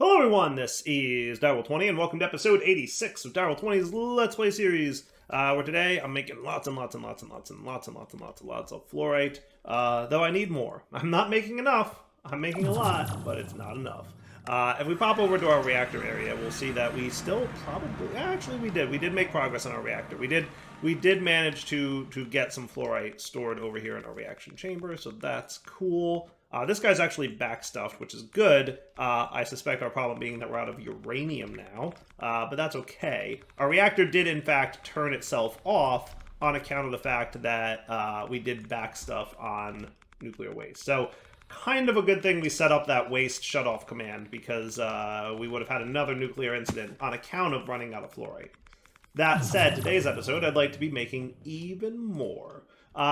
Hello everyone, this is Darryl20 and welcome to episode 86 of Darryl20's Let's Play series, where today I'm making lots of fluorite, though I need more. I'm not making enough, I'm making a lot, but it's not enough. If we pop over to our reactor area, we'll see that we still probably, actually we did make progress on our reactor. We did manage to get some fluorite stored over here in our reaction chamber, so that's cool. This guy's actually backstuffed, which is good. I suspect our problem being that we're out of uranium now, but that's okay. Our reactor did, in fact, turn itself off on account of the fact that we did backstuff on nuclear waste. So, kind of a good thing we set up that waste shutoff command, because we would have had another nuclear incident on account of running out of fluorite. That said, today's episode, I'd like to be making even more.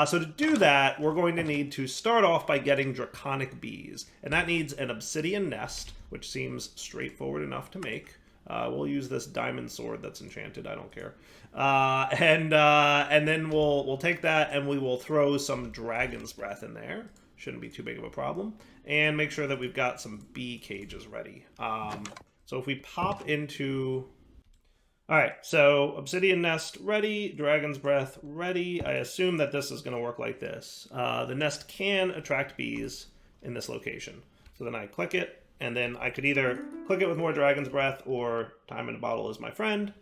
So to do that, we're going to need to start off by getting draconic bees. And that needs an obsidian nest, which seems straightforward enough to make. We'll use this diamond sword that's enchanted, I don't care. And then we'll take that and we will throw some dragon's breath in there. Shouldn't be too big of a problem. And make sure that we've got some bee cages ready. So if we pop into... Alright, so obsidian nest ready, dragon's breath ready. I assume that this is going to work like this. The nest can attract bees in this location. So then I click it, and then I could either click it with more dragon's breath or time in a bottle is my friend.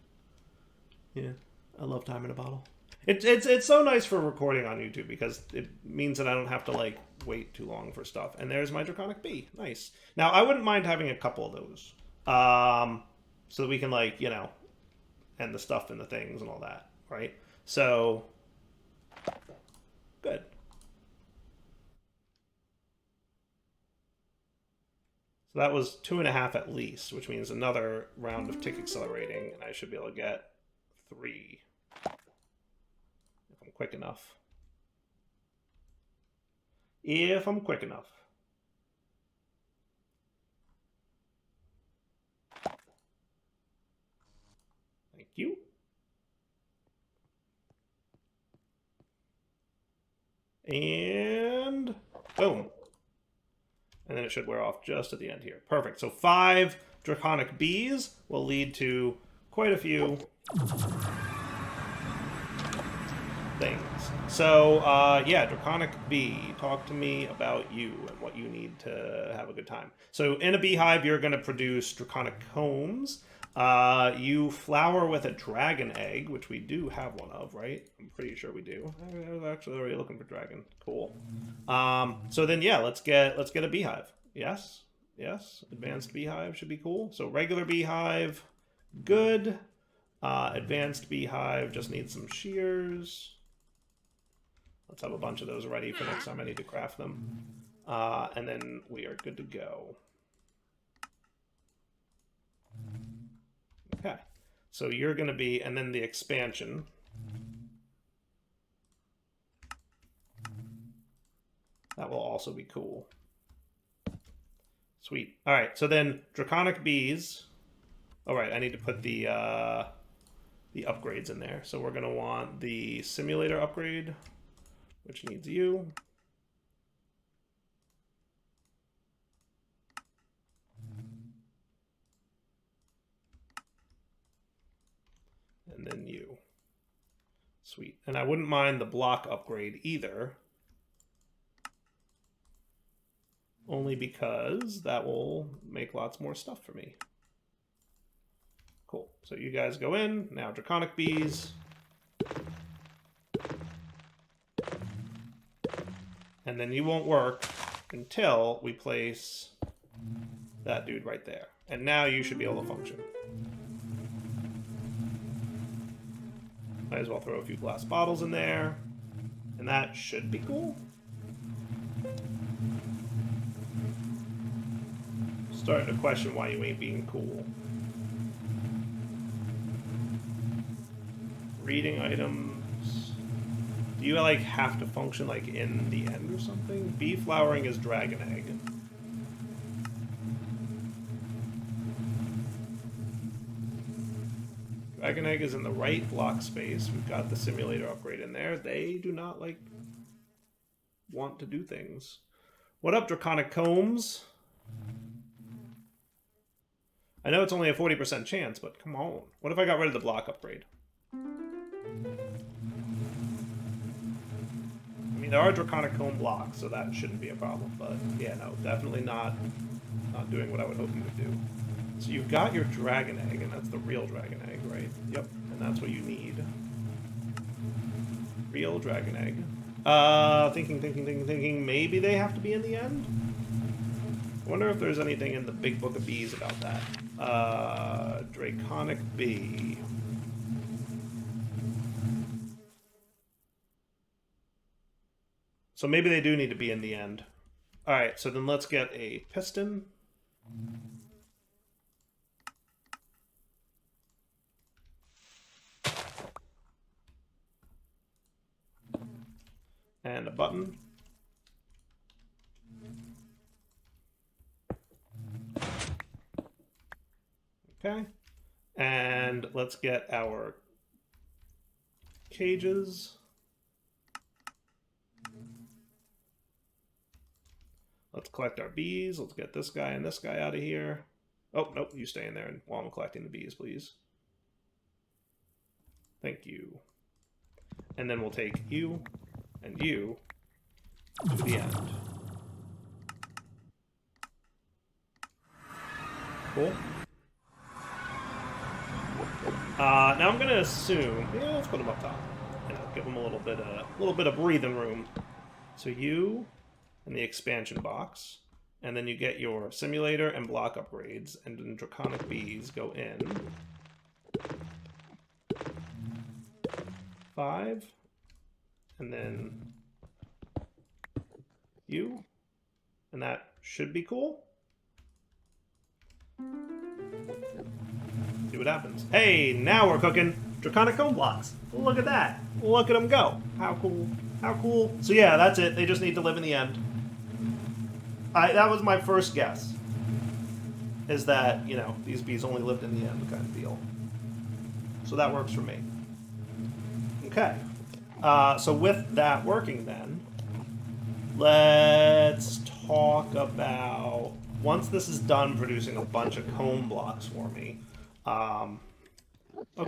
Yeah, I love time in a bottle. It's so nice for recording on YouTube because it means that I don't have to like wait too long for stuff. And there's my draconic bee. Nice. Now, I wouldn't mind having a couple of those. So that we can like, you know, and the stuff and the things and all that, right? So, good. So that was 2.5 at least, which means another round of tick accelerating, and I should be able to get 3. If I'm quick enough. If I'm quick enough. Thank you. And boom. And then it should wear off just at the end here. Perfect. So 5 draconic bees will lead to quite a few things. So, yeah, draconic bee, talk to me about you and what you need to have a good time. So in a beehive, you're going to produce draconic combs. You flower with a dragon egg, which we do have one of, right? I'm pretty sure we do. I was actually already looking for dragon. Cool. So then, yeah, let's get a beehive. Yes, yes. Advanced beehive should be cool. So regular beehive, good. Advanced beehive just needs some shears. Let's have a bunch of those ready for next time I need to craft them. And then we are good to go. Okay, so you're going to be, and then the expansion. That will also be cool. Sweet. All right, so then draconic bees. All right, I need to put the upgrades in there. So we're going to want the simulator upgrade, which needs you. And then you. Sweet. And I wouldn't mind the block upgrade either. Only because that will make lots more stuff for me. Cool. So you guys go in. Now draconic bees. And then you won't work until we place that dude right there. And now you should be able to function. Might as well throw a few glass bottles in there. And that should be cool. Starting to question why you ain't being cool. Reading items. Do you like have to function like in the end or something? Bee flowering is dragon egg. Dragon egg is in the right block space. We've got the simulator upgrade in there. They do not like want to do things. What up, draconic combs? I know it's only a 40% chance, but come on. What if I got rid of the block upgrade? I mean, there are draconic cone blocks, so that shouldn't be a problem. But yeah, no, definitely not doing what I would hope you would do. So you've got your dragon egg, and that's the real dragon egg, right? Yep, and that's what you need. Real dragon egg. Thinking. Maybe they have to be in the end? I wonder if there's anything in the big book of bees about that. Draconic bee. So maybe they do need to be in the end. Alright, so then let's get a piston. And a button. Okay. And let's get our cages. Let's collect our bees. Let's get this guy and this guy out of here. Oh, nope, you stay in there while I'm collecting the bees, please. Thank you. And then we'll take you and you to the end. Cool. Now I'm gonna assume, yeah, let's put them up top. Give them a little bit of breathing room. So you and the expansion box, and then you get your simulator and block upgrades, and then draconic bees go in. 5, and then you, and that should be cool. See what happens. Hey, now we're cooking. Draconic cone blocks. Look at that. Look at them go. How cool. How cool. So yeah, that's it. They just need to live in the end. That was my first guess. Is that, you know, these bees only lived in the end kind of deal. So that works for me. Okay. So with that working then, let's talk about, once this is done producing a bunch of cone blocks for me, oh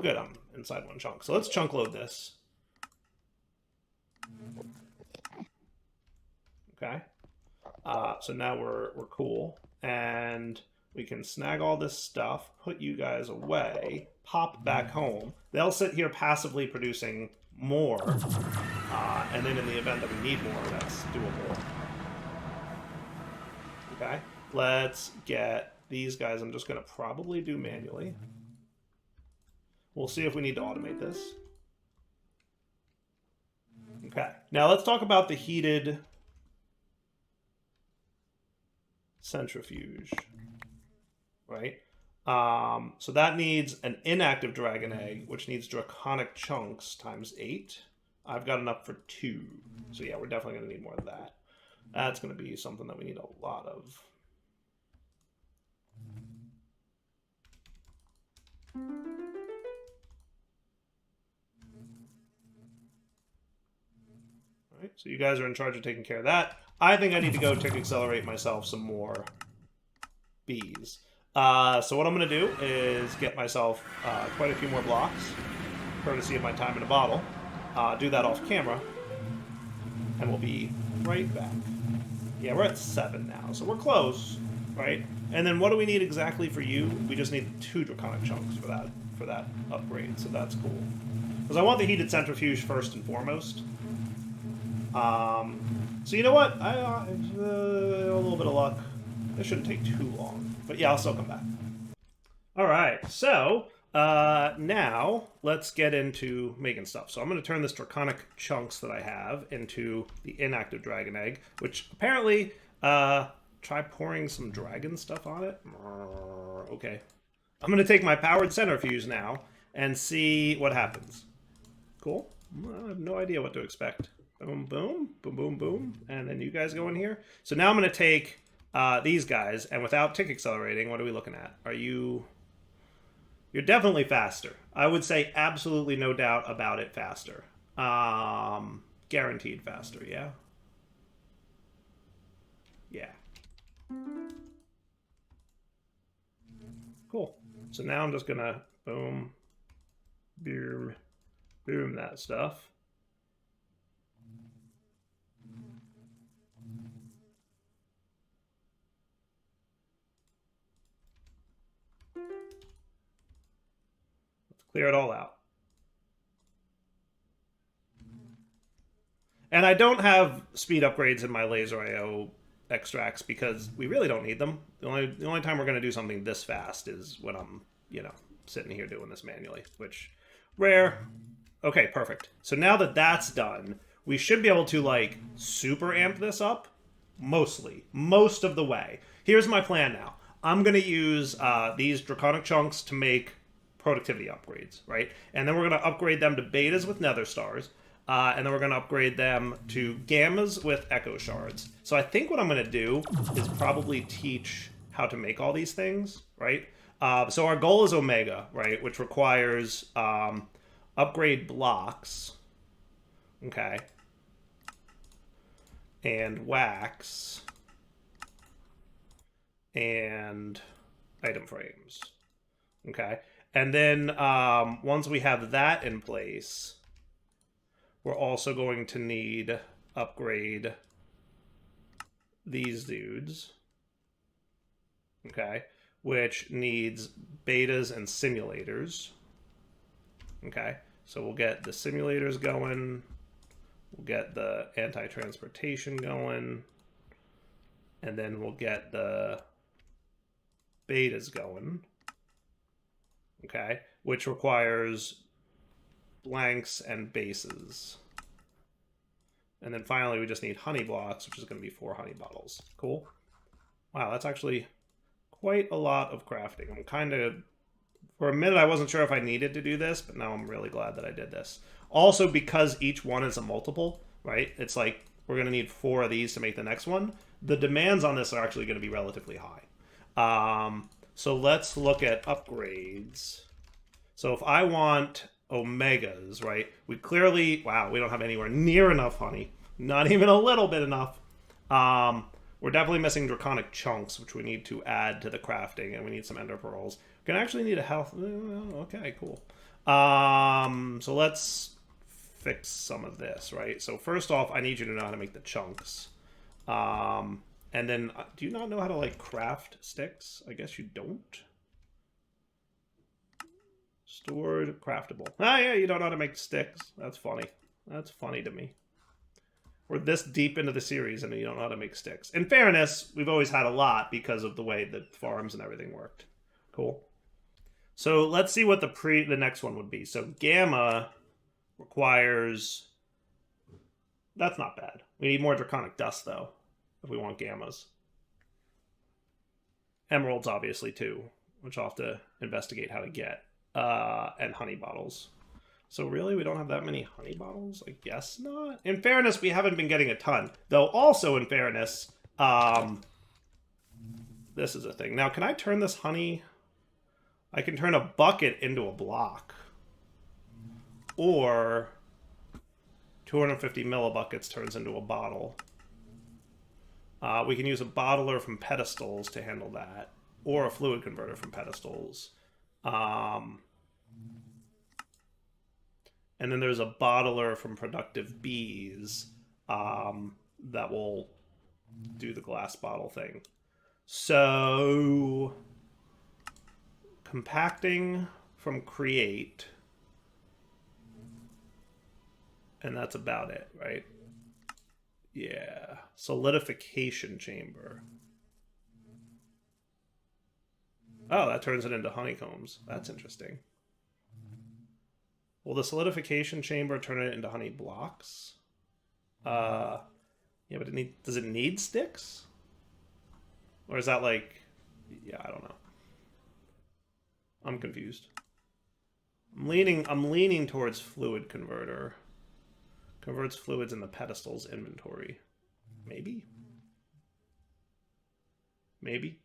good, I'm inside one chunk. So let's chunk load this. Okay. So now we're cool. And we can snag all this stuff, put you guys away, pop back home. They'll sit here passively producing more. And then in the event that we need more, that's doable. Okay. Let's get these guys. I'm just going to probably do manually. We'll see if we need to automate this. Okay. Now let's talk about the heated centrifuge. Right? So that needs an inactive dragon egg, which needs draconic chunks times 8. I've got enough for 2. So yeah, we're definitely going to need more of that. That's going to be something that we need a lot of. Alright, so you guys are in charge of taking care of that. I think I need to go tick accelerate myself some more bees. So what I'm going to do is get myself quite a few more blocks, courtesy of my time in a bottle. Do that off camera, and we'll be right back. Yeah, we're at 7 now, so we're close, right? And then what do we need exactly for you? We just need 2 draconic chunks for that upgrade, so that's cool. Because I want the heated centrifuge first and foremost. So you know what? A little bit of luck. This shouldn't take too long. But yeah, I'll still come back. Alright, so now let's get into making stuff. So I'm going to turn this draconic chunks that I have into the inactive dragon egg, which apparently, try pouring some dragon stuff on it. Okay. I'm going to take my powered centrifuge now and see what happens. Cool. I have no idea what to expect. Boom, boom, boom, boom, boom. And then you guys go in here. So now I'm going to take these guys, and without tick accelerating, what are we looking at? You're definitely faster. I would say absolutely no doubt about it faster. Guaranteed faster, yeah? Yeah. Cool. So now I'm just gonna boom, boom, boom that stuff. Let's clear it all out. And I don't have speed upgrades in my laser IO extracts because we really don't need them. The only time we're going to do something this fast is when I'm, you know, sitting here doing this manually, which rare. Okay, perfect. So now that that's done, we should be able to like super amp this up most of the way. Here's my plan now. I'm going to use these draconic chunks to make productivity upgrades, right? And then we're going to upgrade them to betas with nether stars. And then we're going to upgrade them to gammas with echo shards. So I think what I'm going to do is probably teach how to make all these things, right? So our goal is omega, right? Which requires upgrade blocks, okay? And wax. And item frames, okay? And then once we have that in place, we're also going to need upgrade these dudes, okay, which needs betas and simulators, okay. So we'll get the simulators going, we'll get the anti-transportation going, and then we'll get the betas going, okay, which requires blanks and bases. And then finally we just need honey blocks, which is going to be 4 honey bottles. Cool. Wow, that's actually quite a lot of crafting. I'm kind of, for a minute I wasn't sure if I needed to do this, but now I'm really glad that I did this. Also, because each one is a multiple, right? It's like we're going to need 4 of these to make the next one. The demands on this are actually going to be relatively high. So let's look at upgrades. So if I want omegas, right? We clearly, wow, we don't have anywhere near enough honey. Not even a little bit enough. We're definitely missing draconic chunks, which we need to add to the crafting, and we need some ender pearls. We're gonna actually need a health. Okay, cool. So let's fix some of this, right? So first off, I need you to know how to make the chunks. And then, do you not know how to like craft sticks? I guess you don't. Stored, craftable. Ah, yeah, you don't know how to make sticks. That's funny. That's funny to me. We're this deep into the series and you don't know how to make sticks. In fairness, we've always had a lot because of the way that farms and everything worked. Cool. So let's see what the next one would be. So gamma requires... That's not bad. We need more draconic dust, though, if we want gammas. Emeralds, obviously, too, which I'll have to investigate how to get. And honey bottles. So really, we don't have that many honey bottles? I guess not. In fairness, we haven't been getting a ton. Though also, in fairness, this is a thing. Now, can I turn this honey... I can turn a bucket into a block. Or 250 millibuckets turns into a bottle. We can use a bottler from pedestals to handle that. Or a fluid converter from pedestals. And then there's a bottler from productive bees that will do the glass bottle thing. So compacting from create, and that's about it, right? Yeah. Solidification chamber. Oh, that turns it into honeycombs. That's interesting. Will the solidification chamber turn it into honey blocks? Yeah, but does it need sticks? Or is that like... Yeah, I don't know. I'm confused. I'm leaning towards fluid converter. Converts fluids in the pedestal's inventory. Maybe? Maybe?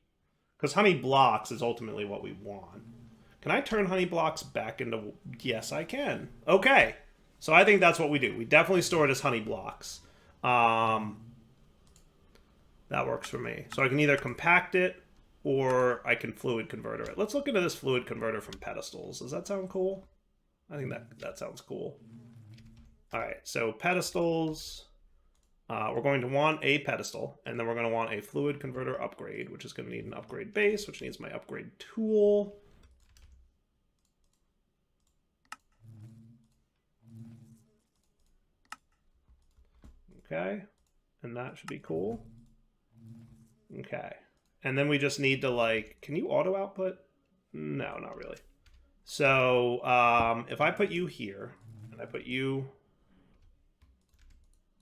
Because honey blocks is ultimately what we want. Can I turn honey blocks back into... Yes, I can. Okay. So I think that's what we do. We definitely store it as honey blocks. That works for me. So I can either compact it or I can fluid converter it. Let's look into this fluid converter from pedestals. Does that sound cool? I think that sounds cool. All right, so pedestals. We're going to want a pedestal, and then we're going to want a fluid converter upgrade, which is going to need an upgrade base, which needs my upgrade tool. Okay, and that should be cool. Okay, and then we just need to, like, can you auto output? No, not really. So if I put you here, and I put you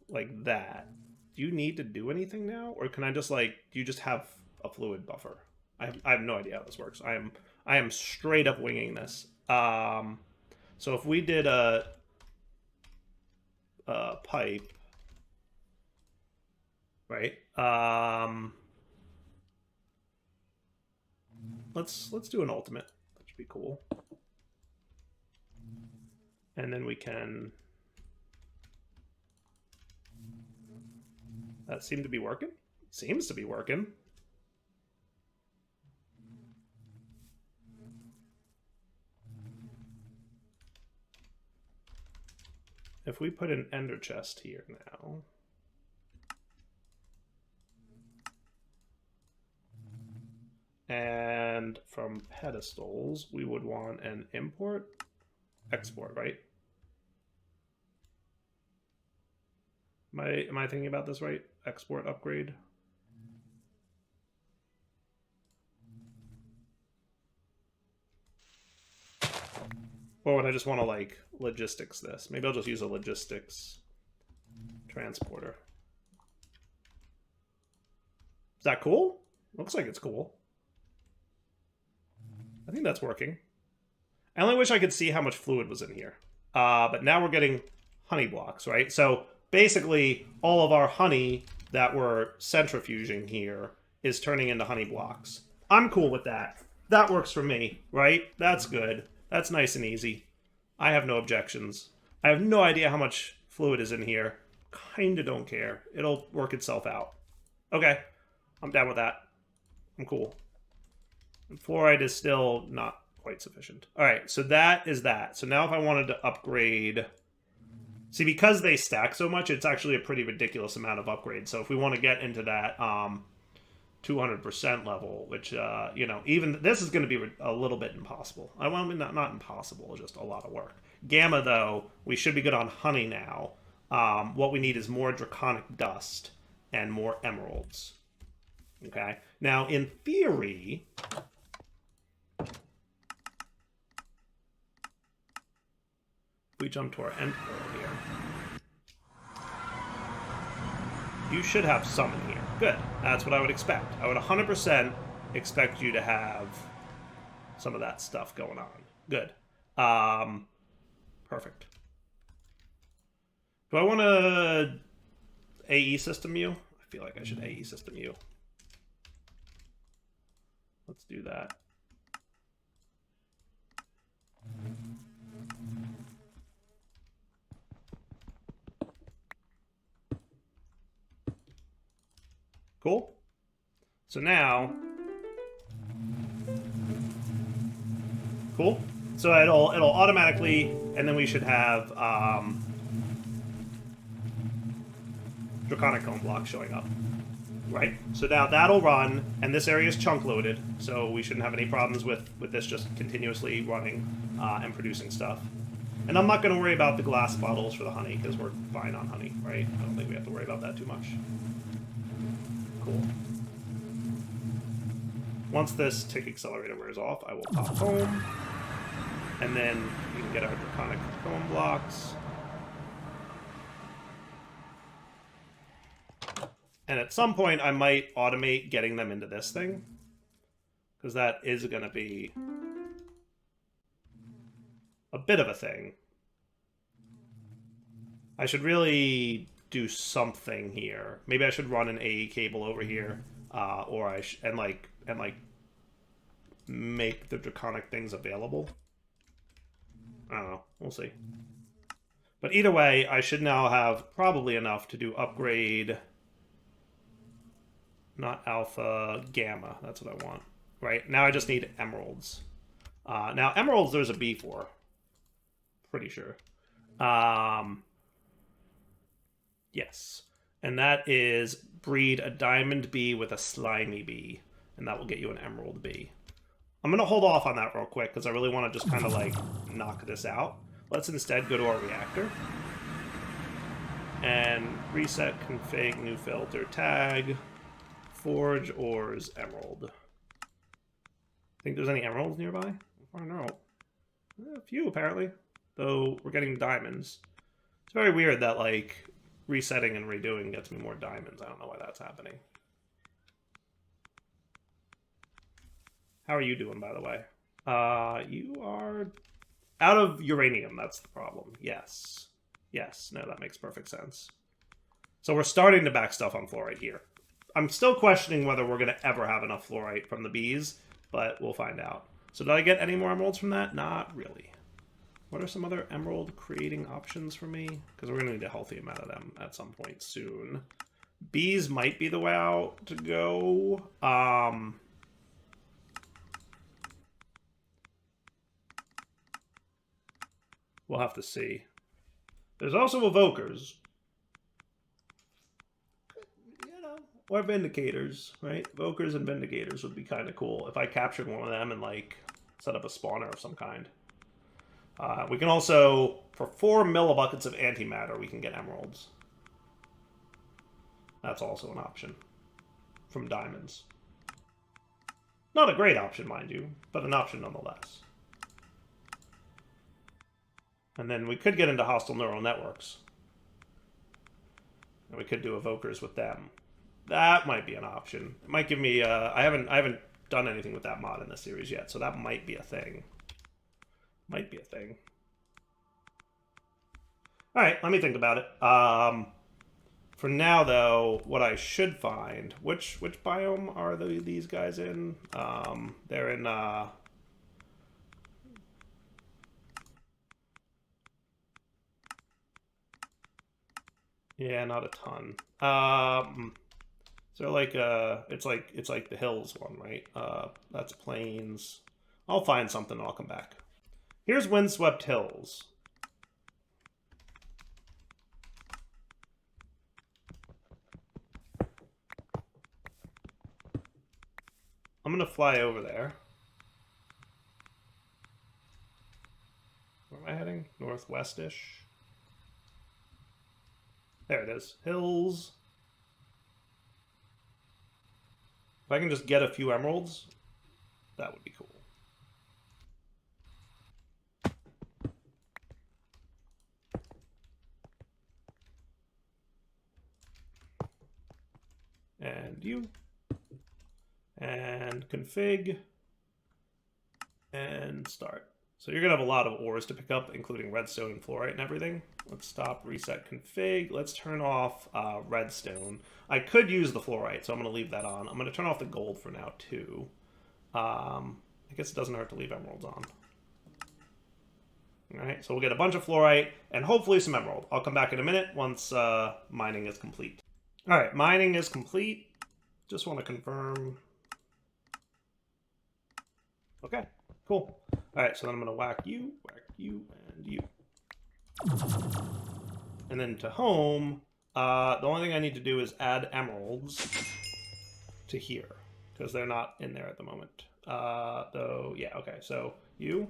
like that, do you need to do anything now? Or can I just, like, do you just have a fluid buffer? I have no idea how this works. I am straight up winging this. So if we did a pipe, right? Let's do an ultimate. That should be cool. And then we can. That seemed to be working. Seems to be working. If we put an ender chest here now. And from pedestals, we would want an import, export, right? Am I thinking about this right? Export, upgrade. Or would I just want to, like, logistics this? Maybe I'll just use a logistics transporter. Is that cool? Looks like it's cool. I think that's working. I only wish I could see how much fluid was in here. But now we're getting honey blocks, right? So basically, all of our honey that we're centrifuging here is turning into honey blocks. I'm cool with that. That works for me, right? That's good. That's nice and easy. I have no objections. I have no idea how much fluid is in here. Kinda don't care. It'll work itself out. Okay, I'm down with that. I'm cool. And fluorite is still not quite sufficient. All right, so that is that. So now if I wanted to upgrade... See, because they stack so much, it's actually a pretty ridiculous amount of upgrades. So if we want to get into that 200% level, which, you know, even this is going to be a little bit impossible. I mean, not impossible, just a lot of work. Gamma, though, we should be good on honey now. What we need is more draconic dust and more emeralds. Okay? Now, in theory... we jump to our end portal here. You should have some in here. Good. That's what I would expect. I would 100% expect you to have some of that stuff going on. Good. Perfect. Do I want to AE system you? I feel like I should AE system you. Let's do that. Cool. So now, cool. So it'll automatically, and then we should have draconic cone block showing up, right? So now that'll run, and this area is chunk loaded, so we shouldn't have any problems with this just continuously running and producing stuff. And I'm not going to worry about the glass bottles for the honey because we're fine on honey, right? I don't think we have to worry about that too much. Cool. Once this tick accelerator wears off, I will pop home. And then we can get our draconic cone blocks. And at some point, I might automate getting them into this thing. Because that is going to be a bit of a thing. I should really do something here. Maybe I should run an AE cable over here, or I and make the draconic things available. I don't know. We'll see. But either way, I should now have probably enough to do upgrade. Not alpha, gamma. That's what I want. right? Now I just need emeralds. Now, emeralds there's a bee for. Pretty sure. Yes. And that is breed a diamond bee with a slimy bee. And that will get you an emerald bee. I'm going to hold off on that real quick because I really want to just kind of like knock this out. Let's instead go to our reactor. And reset config new filter tag. Forge ores emerald. Think there's any emeralds nearby? I don't know. A few apparently. Though we're getting diamonds. It's very weird that like resetting and redoing gets me more diamonds. I don't know why that's happening. How are you doing, by the way? You are out of uranium. That's the problem. Yes. Yes. No, that makes perfect sense. So we're starting to back stuff on fluorite here. I'm still questioning whether we're going to ever have enough fluorite from the bees, but we'll find out. So did I get any more emeralds from that? Not really. What are some other emerald creating options for me? Because we're going to need a healthy amount of them at some point soon. Bees might be the way out to go. We'll have to see. There's also evokers. You know, or vindicators, right? Evokers and vindicators would be kind of cool if I captured one of them and like set up a spawner of some kind. We can also, for 4 millibuckets of antimatter, we can get emeralds. That's also an option. From diamonds. Not a great option, mind you, but an option nonetheless. And then we could get into hostile neural networks. And we could do evokers with them. That might be an option. It might give me, I haven't done anything with that mod in this series yet, so that might be a thing. Might be a thing. Alright, let me think about it. For now, though, what I should find... Which biome are these guys in? They're in... Yeah, not a ton. So like it's like the hills one, right? That's plains. I'll find something and I'll come back. Here's windswept hills. I'm gonna fly over there. Where am I heading? Northwest-ish. There it is. Hills. If I can just get a few emeralds, that would be cool. And you. And config. And start. So you're going to have a lot of ores to pick up, including redstone and fluorite and everything. Let's stop, reset config. Let's turn off redstone. I could use the fluorite, so I'm going to leave that on. I'm going to turn off the gold for now, too. I guess it doesn't hurt to leave emeralds on. All right, so we'll get a bunch of fluorite and hopefully some emerald. I'll come back in a minute once mining is complete. All right, mining is complete. Just want to confirm. Okay, cool. All right, so then I'm going to whack you, and you. And then to home, the only thing I need to do is add emeralds to here, because they're not in there at the moment. Though, yeah, okay, so you.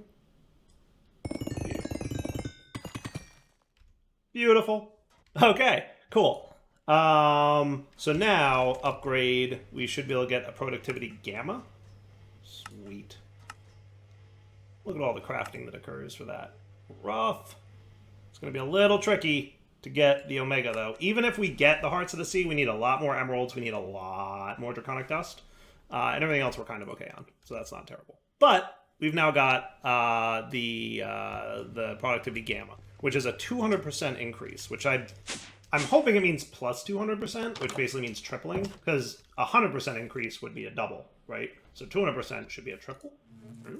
Beautiful. Okay, cool. So now, upgrade, we should be able to get a productivity gamma. Sweet. Look at all the crafting that occurs for that. Rough. It's going to be a little tricky to get the Omega, though. Even if we get the Hearts of the Sea, we need a lot more emeralds. We need a lot more draconic dust. And everything else we're kind of okay on. So that's not terrible. But we've now got the productivity gamma, which is a 200% increase, which I'm hoping it means plus 200%, which basically means tripling, because a 100% increase would be a double, right? So 200% should be a triple. Mm-hmm.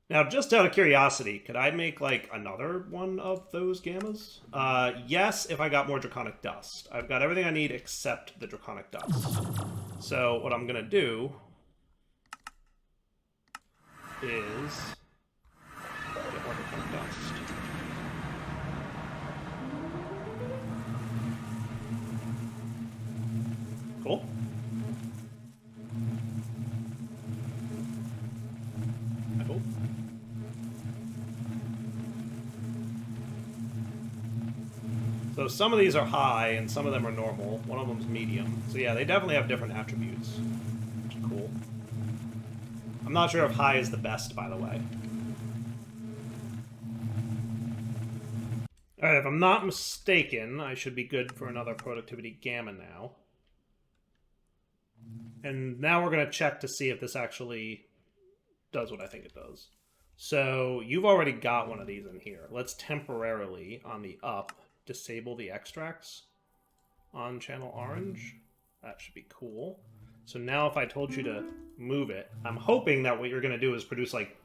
Now, just out of curiosity, could I make, like, another one of those gammas? Yes, if I got more draconic dust. I've got everything I need except the draconic dust. So what I'm going to do is get more draconic dust. Cool. I hope. So some of these are high and some of them are normal. One of them's medium. So yeah, they definitely have different attributes. Cool. I'm not sure if high is the best, by the way. Alright, if I'm not mistaken, I should be good for another productivity gamma now. And now we're going to check to see if this actually does what I think it does. So you've already got one of these in here. Let's temporarily, on the up, disable the extracts on channel orange. That should be cool. So now if I told you to move it, I'm hoping that what you're going to do is produce like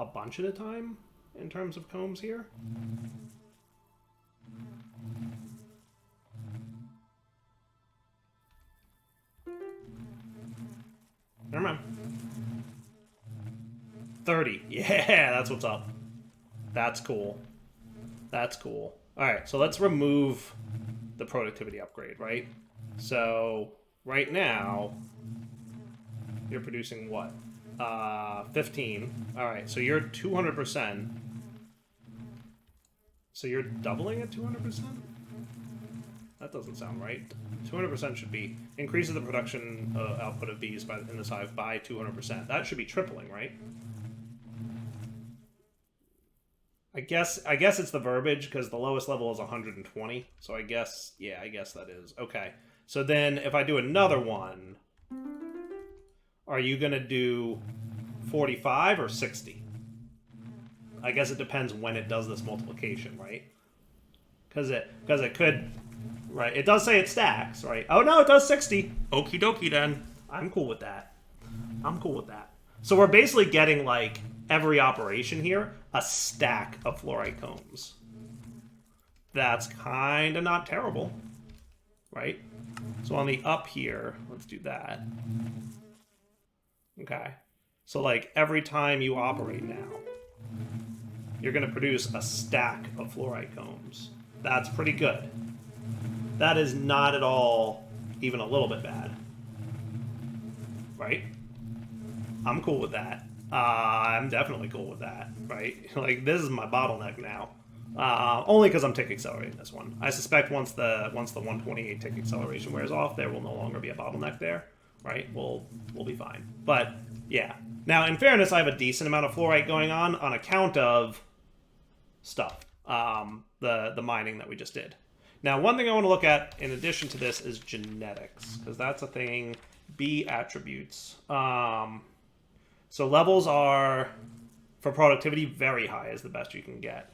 a bunch at a time in terms of combs here. Never mind. 30. Yeah, that's what's up. That's cool. That's cool. Alright, so let's remove the productivity upgrade, right? So, right now, you're producing what? 15. Alright, so you're 200%. So you're doubling at 200%? That doesn't sound right. 200% should be increases the production output of bees in this hive by 200%. That should be tripling, right? I guess it's the verbiage because the lowest level is 120. So I guess, yeah, I guess that is. Okay. So then if I do another one, are you going to do 45 or 60? I guess it depends when it does this multiplication, right? Because it could... Right, it does say it stacks, right? Oh no, it does 60. Okie dokie then. I'm cool with that. I'm cool with that. So we're basically getting, like, every operation here, a stack of fluorite combs. That's kind of not terrible, right? So on the up here, let's do that. Okay. So, like, every time you operate now, you're going to produce a stack of fluorite combs. That's pretty good. That is not at all even a little bit bad. Right? I'm cool with that. I'm definitely cool with that, right? Like, this is my bottleneck now. Only because I'm tick accelerating this one. I suspect once the 128 tick acceleration wears off, there will no longer be a bottleneck there, right? We'll be fine. But, yeah. Now, in fairness, I have a decent amount of fluorite going on account of stuff. The mining that we just did. Now, one thing I want to look at in addition to this is genetics, because that's a thing. B attributes. So levels are, for productivity, very high is the best you can get.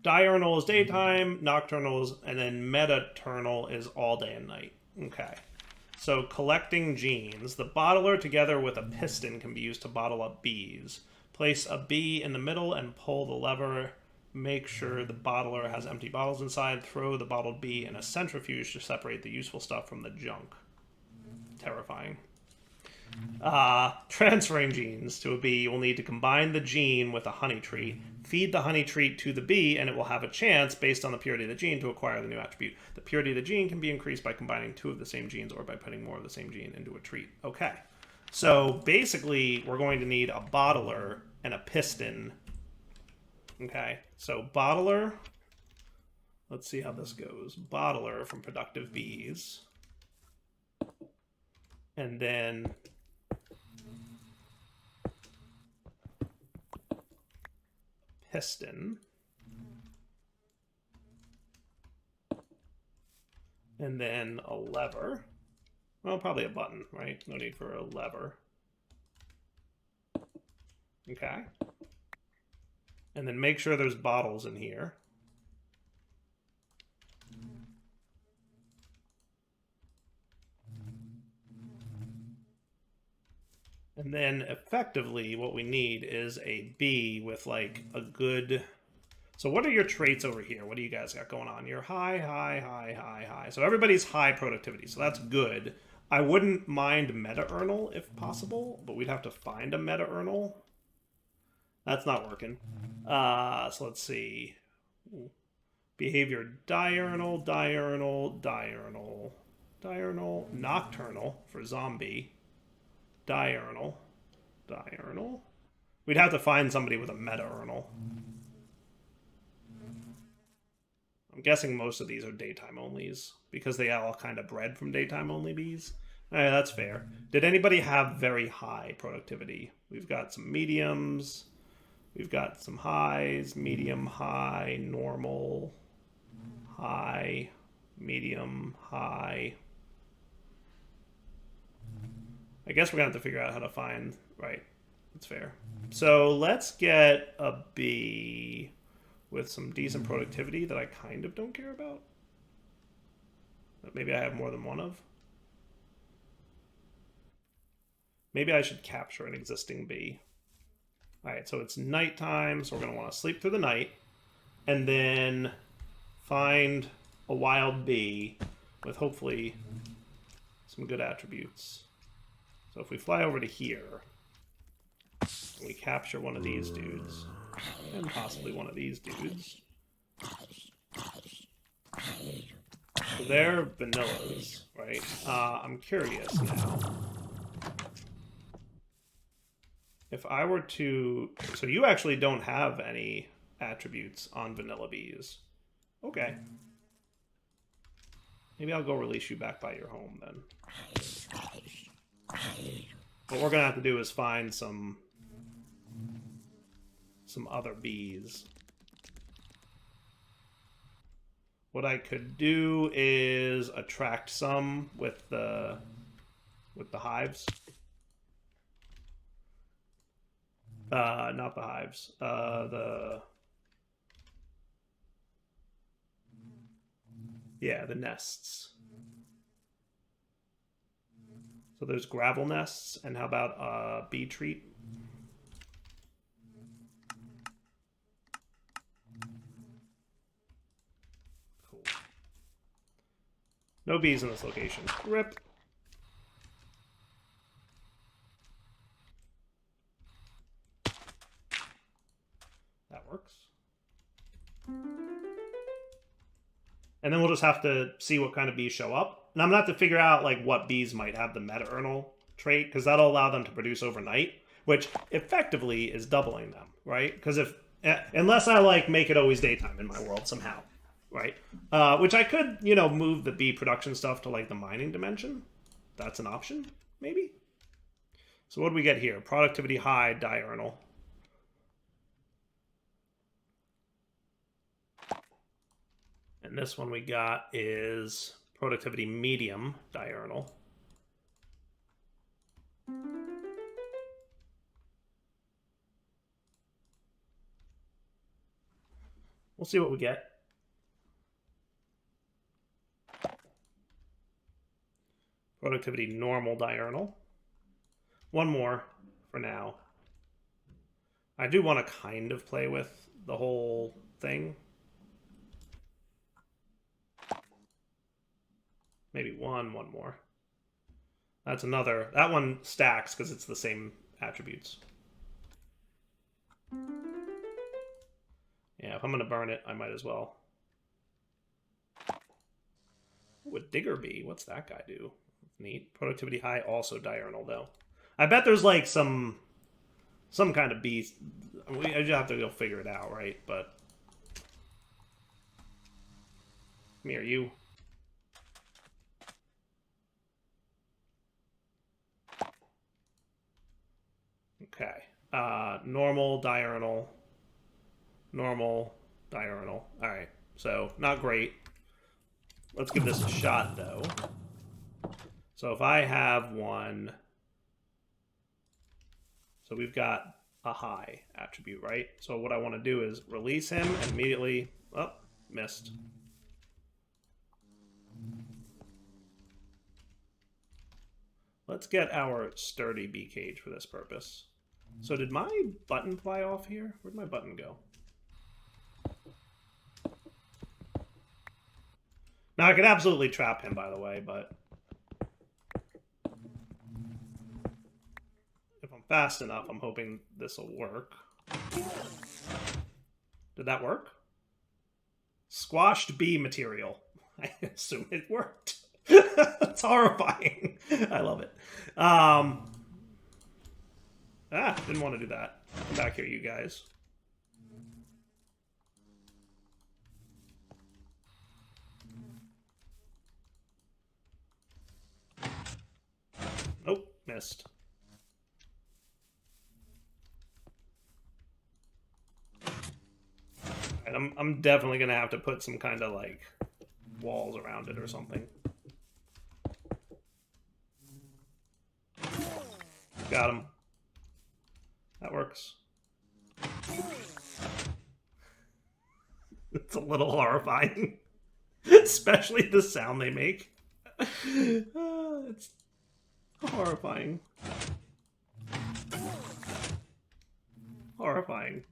Diurnal is daytime, nocturnal is, and then metaternal is all day and night. Okay. So collecting genes. The bottler together with a piston can be used to bottle up bees. Place a bee in the middle and pull the lever. Make sure the bottler has empty bottles inside. Throw the bottled bee in a centrifuge to separate the useful stuff from the junk. Terrifying. Transferring genes to a bee, you will need to combine the gene with a honey treat. Feed the honey treat to the bee, and it will have a chance, based on the purity of the gene, to acquire the new attribute. The purity of the gene can be increased by combining two of the same genes or by putting more of the same gene into a treat. Okay. So, basically, we're going to need a bottler and a piston. Okay. So, bottler. Let's see how this goes. Bottler from productive bees. And then... piston. And then a lever. Well, probably a button, right? No need for a lever. Okay. And then make sure there's bottles in here. And then effectively what we need is a bee with like a good So what are your traits over here? What do you guys got going on? You're high, high, high, high, high. So everybody's high productivity, so that's good. I wouldn't mind meta-urnal if possible, but we'd have to find a meta-urnal. That's not working. So let's see. Behavior diurnal, diurnal, diurnal, diurnal, nocturnal for zombie, diurnal, diurnal. We'd have to find somebody with a meta-urnal. I'm guessing most of these are daytime onlys because they all kind of bred from daytime only bees. Alright, that's fair. Did anybody have very high productivity? We've got some mediums. We've got some highs, medium, high, normal, high, medium, high. I guess we're going to have to figure out how to find... Right, that's fair. So let's get a bee with some decent productivity that I kind of don't care about. That maybe I have more than one of. Maybe I should capture an existing bee. Alright, so it's nighttime, so we're going to want to sleep through the night. And then find a wild bee with hopefully some good attributes. So if we fly over to here, and we capture one of these dudes, and possibly one of these dudes. So they're vanillas, right? I'm curious now. If I were to... So you actually don't have any attributes on vanilla bees. Okay. Maybe I'll go release you back by your home then. What we're going to have to do is find some other bees. What I could do is attract some with the hives. Not the hives. Yeah, the nests. So there's gravel nests, and how about bee treat? Cool. No bees in this location. Rip. That works. And then we'll just have to see what kind of bees show up. And I'm going to have to figure out like what bees might have the meta-urnal trait, because that'll allow them to produce overnight, which effectively is doubling them, right? Because if unless I like make it always daytime in my world somehow, right? Which I could, you know, move the bee production stuff to like the mining dimension. That's an option, maybe. So what do we get here? Productivity high, diurnal. And this one we got is productivity medium, diurnal. We'll see what we get. Productivity normal, diurnal. One more for now. I do want to kind of play with the whole thing. Maybe one more. That's another. That one stacks because it's the same attributes. Yeah, if I'm going to burn it, I might as well. Ooh, a digger bee. What's that guy do? Neat. Productivity high, also diurnal, though. I bet there's like some kind of bee. I just have to go figure it out, right? But come here, you. Okay. Normal, diurnal. Normal, diurnal. Alright. So, not great. Let's give this a shot, though. So if I have one... So we've got a high attribute, right? So what I want to do is release him and immediately... Oh, missed. Let's get our sturdy bee cage for this purpose. So did my button fly off here? Where'd my button go? Now, I could absolutely trap him, by the way, but if I'm fast enough, I'm hoping this will work. Did that work? Squashed bee material. I assume it worked. It's horrifying. I love it. Didn't want to do that. Come back here, you guys. Nope, missed. And I'm definitely gonna have to put some kind of like walls around it or something. Got him. That works. It's a little horrifying. Especially the sound they make. It's horrifying. Horrifying.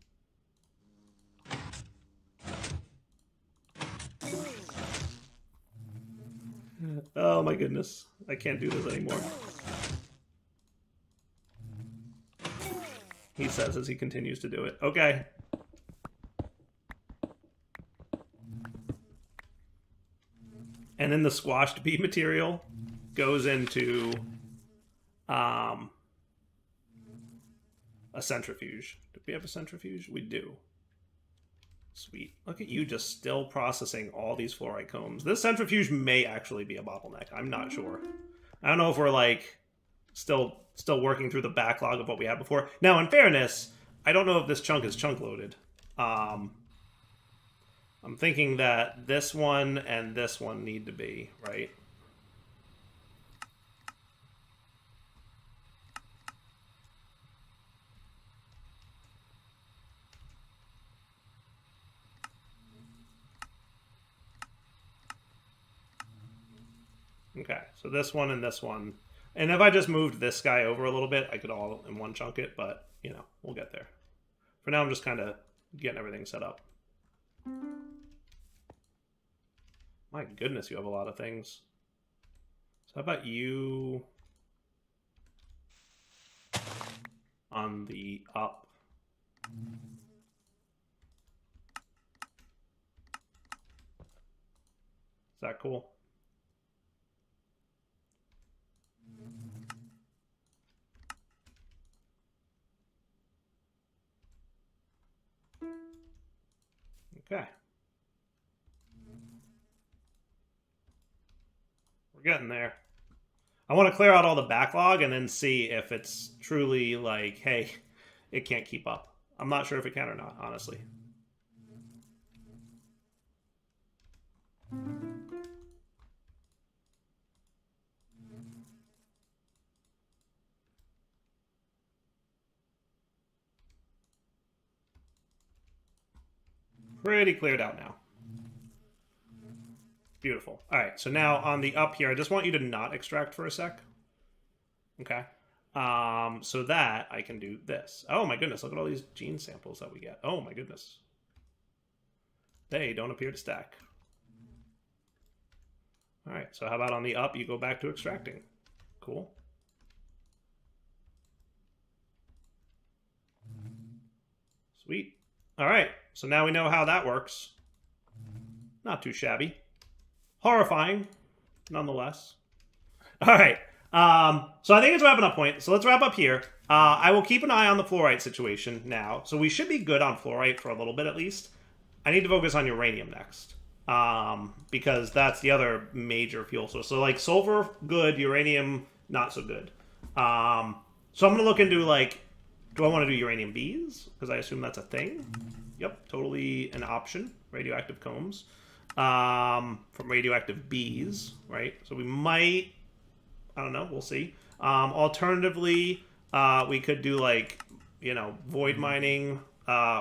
Oh my goodness. I can't do this anymore. He says as he continues to do it. Okay. And then the squashed bee material goes into a centrifuge. Do we have a centrifuge? We do. Sweet. Look at you just still processing all these fluorite combs. This centrifuge may actually be a bottleneck. I'm not sure. I don't know if we're like still working through the backlog of what we had before. Now, in fairness, I don't know if this chunk is chunk loaded. I'm thinking that this one and this one need to be, right? Okay, so this one and this one. And if I just moved this guy over a little bit, I could all in one chunk it, but, you know, we'll get there. For now, I'm just kind of getting everything set up. My goodness, you have a lot of things. So how about you on the up? Is that cool? Okay. We're getting there. I want to clear out all the backlog and then see if it's truly like, hey, it can't keep up. I'm not sure if it can or not, honestly. Pretty cleared out now. Beautiful. All right, so now on the up here, I just want you to not extract for a sec. Okay. So that I can do this. Oh my goodness, look at all these gene samples that we get. Oh my goodness. They don't appear to stack. All right, so how about on the up, you go back to extracting. Cool. Sweet. All right, so now we know how that works. Not too shabby. Horrifying, nonetheless. All right, so I think it's a wrapping up point. So let's wrap up here. I will keep an eye on the fluorite situation now. So we should be good on fluorite for a little bit at least. I need to focus on uranium next. Because that's the other major fuel source. So like sulfur, good. Uranium, not so good. So I'm going to look into like, do I want to do uranium bees? Because I assume that's a thing. Yep, totally an option. Radioactive combs. From radioactive bees, right? So we might, I don't know, we'll see. Alternatively, we could do like, you know, void mining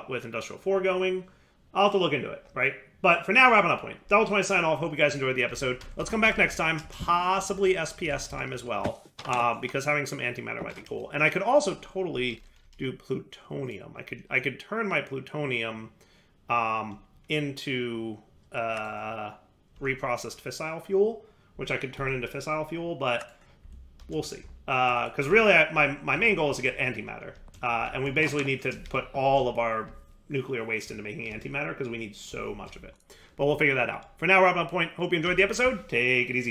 with industrial foregoing. I'll have to look into it, right? But for now, wrapping up point. Double 20 sign off. Hope you guys enjoyed the episode. Let's come back next time, possibly SPS time as well, because having some antimatter might be cool. And I could also totally do plutonium. I could turn my plutonium into reprocessed fissile fuel, which I could turn into fissile fuel, but we'll see. Because really, my main goal is to get antimatter. And we basically need to put all of our nuclear waste into making antimatter because we need so much of it. But we'll figure that out. For now, we're up on point. Hope you enjoyed the episode. Take it easy.